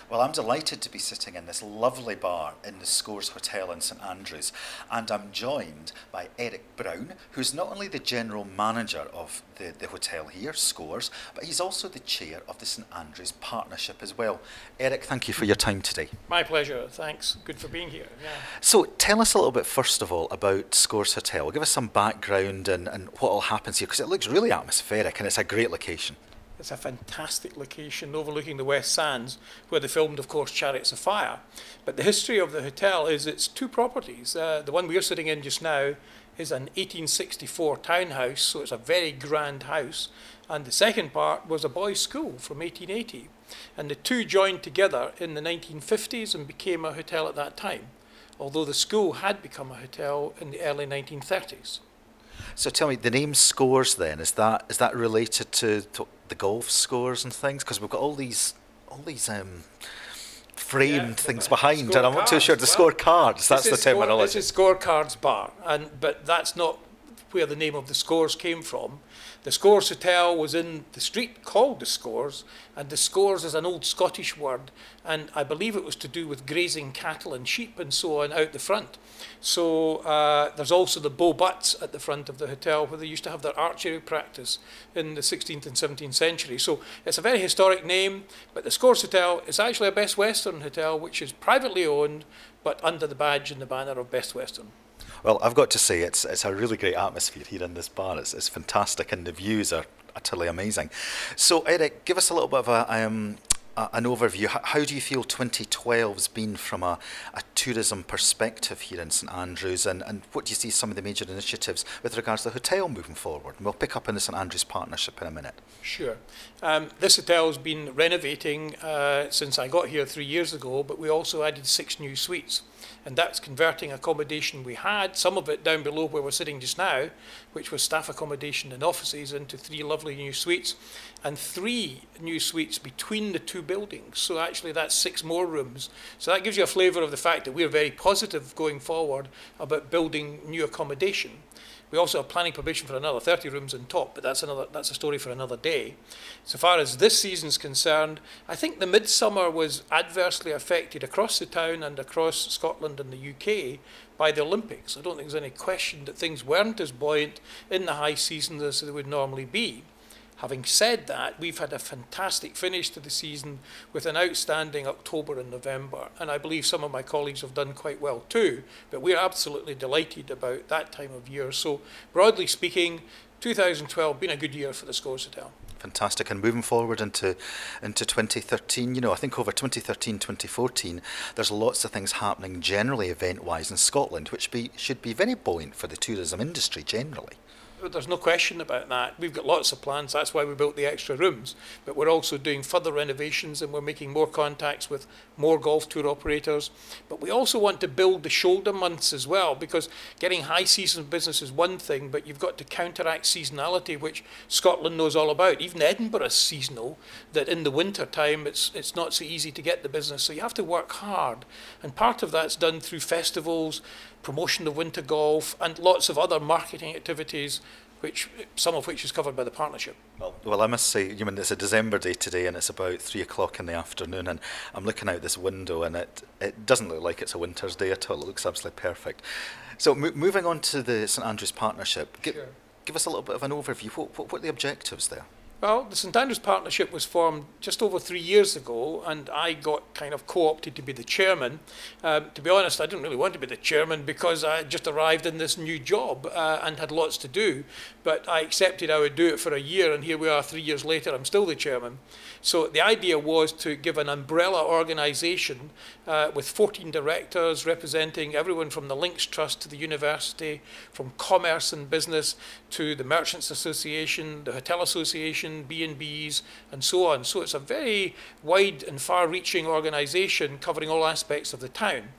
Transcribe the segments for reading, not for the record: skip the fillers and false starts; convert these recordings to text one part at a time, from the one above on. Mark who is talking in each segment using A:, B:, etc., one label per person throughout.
A: Well, I'm delighted to be sitting in this lovely bar in the Scores Hotel in St Andrews, and I'm joined by Eric Brown, who's not only the general manager of the hotel here, Scores, but he's also the chair of the St Andrews Partnership as well. Eric, thank you for your time today.
B: My pleasure, thanks. Good for being here. Yeah.
A: So tell us a little bit, first of all, about Scores Hotel. Give us some background and what all happens here, because it looks really atmospheric and it's a great location.
B: It's a fantastic location overlooking the West Sands, where they filmed, of course, Chariots of Fire. But the history of the hotel is it's two properties. The one we're sitting in just now is an 1864 townhouse, so it's a very grand house. And the second part was a boys' school from 1880. And the two joined together in the 1950s and became a hotel at that time, although the school had become a hotel in the early 1930s.
A: So tell me, the name Scores then, is that related to the golf scores and things? Because we've got all these framed things behind, and I'm not too sure. The scorecards, that's the terminology.
B: This is Scorecards Bar, but that's not where the name of the Scores came from. The Scores Hotel was in the street called the Scores, and the Scores is an old Scottish word, and I believe it was to do with grazing cattle and sheep and so on out the front. So there's also the Bow Butts at the front of the hotel, where they used to have their archery practice in the 16th and 17th century. So it's a very historic name, but the Scores Hotel is actually a Best Western hotel, which is privately owned, but under the badge and the banner of Best Western.
A: Well, I've got to say, it's a really great atmosphere here in this bar. It's fantastic, and the views are utterly amazing. So, Eric, give us a little bit of an overview. How do you feel 2012's been from a tourism perspective here in St Andrews, and what do you see some of the major initiatives with regards to the hotel moving forward? And we'll pick up on the St Andrews Partnership in a minute.
B: Sure. This hotel has been renovating since I got here 3 years ago, but we also added 6 new suites. And that's converting accommodation we had, some of it down below where we're sitting just now, which was staff accommodation and offices, into 3 lovely new suites, and 3 new suites between the 2 buildings. So actually that's 6 more rooms. So that gives you a flavour of the fact that we're very positive going forward about building new accommodation. We also have planning permission for another 30 rooms on top, but that's a story for another day. So far as this season's concerned, I think the midsummer was adversely affected across the town and across Scotland and the UK by the Olympics. I don't think there's any question that things weren't as buoyant in the high season as they would normally be. Having said that, we've had a fantastic finish to the season with an outstanding October and November, and I believe some of my colleagues have done quite well too, but we're absolutely delighted about that time of year. So broadly speaking, 2012 been a good year for the Scores Hotel.
A: Fantastic. And moving forward into 2013, you know, I think over 2013, 2014, there's lots of things happening generally event-wise in Scotland, which should be very buoyant for the tourism industry generally.
B: There's no question about that. We've got lots of plans. That's why we built the extra rooms. But we're also doing further renovations, and we're making more contacts with more golf tour operators. But we also want to build the shoulder months as well, because getting high season business is one thing, but you've got to counteract seasonality, which Scotland knows all about. Even Edinburgh is seasonal, that in the winter time it's not so easy to get the business. So you have to work hard. And part of that's done through festivals, promotion of winter golf, and lots of other marketing activities, some of which is covered by the partnership.
A: Well, I must say, you mean, it's a December day today, and it's about 3 o'clock in the afternoon, and I'm looking out this window, and it doesn't look like it's a winter's day at all. It looks absolutely perfect. So moving on to the St Andrews Partnership, give us a little bit of an overview. What are the objectives there?
B: Well, the St Andrews Partnership was formed just over 3 years ago, and I got kind of co-opted to be the chairman. To be honest, I didn't really want to be the chairman because I just arrived in this new job and had lots to do. But I accepted I would do it for a year, and here we are 3 years later, I'm still the chairman. So the idea was to give an umbrella organisation with 14 directors representing everyone from the Links Trust to the university, from commerce and business to the Merchants Association, the Hotel Association, B&Bs, and so on. So it's a very wide and far-reaching organisation covering all aspects of the town.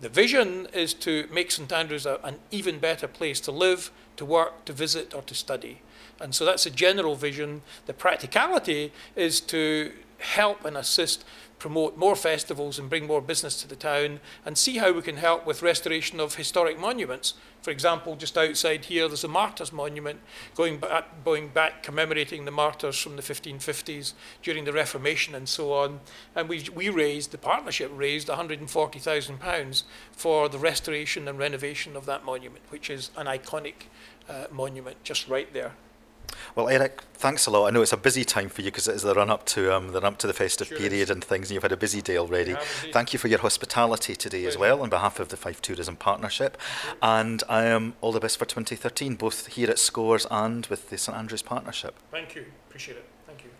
B: The vision is to make St Andrews an even better place to live, to work, to visit, or to study. And so that's a general vision. The practicality is to help and assist promote more festivals and bring more business to the town, and see how we can help with restoration of historic monuments. For example, just outside here, there's a Martyrs Monument going back commemorating the martyrs from the 1550s during the Reformation and so on. And the partnership raised £140,000 for the restoration and renovation of that monument, which is an iconic monument just right there.
A: Well, Eric, thanks a lot. I know it's a busy time for you because it is the run up to the festive period and things, and you've had a busy day already. Thank you for your hospitality today as well on behalf of the Fife Tourism Partnership, and all the best for 2013, both here at Scores and with the St Andrews Partnership.
B: Thank you. Appreciate it. Thank you.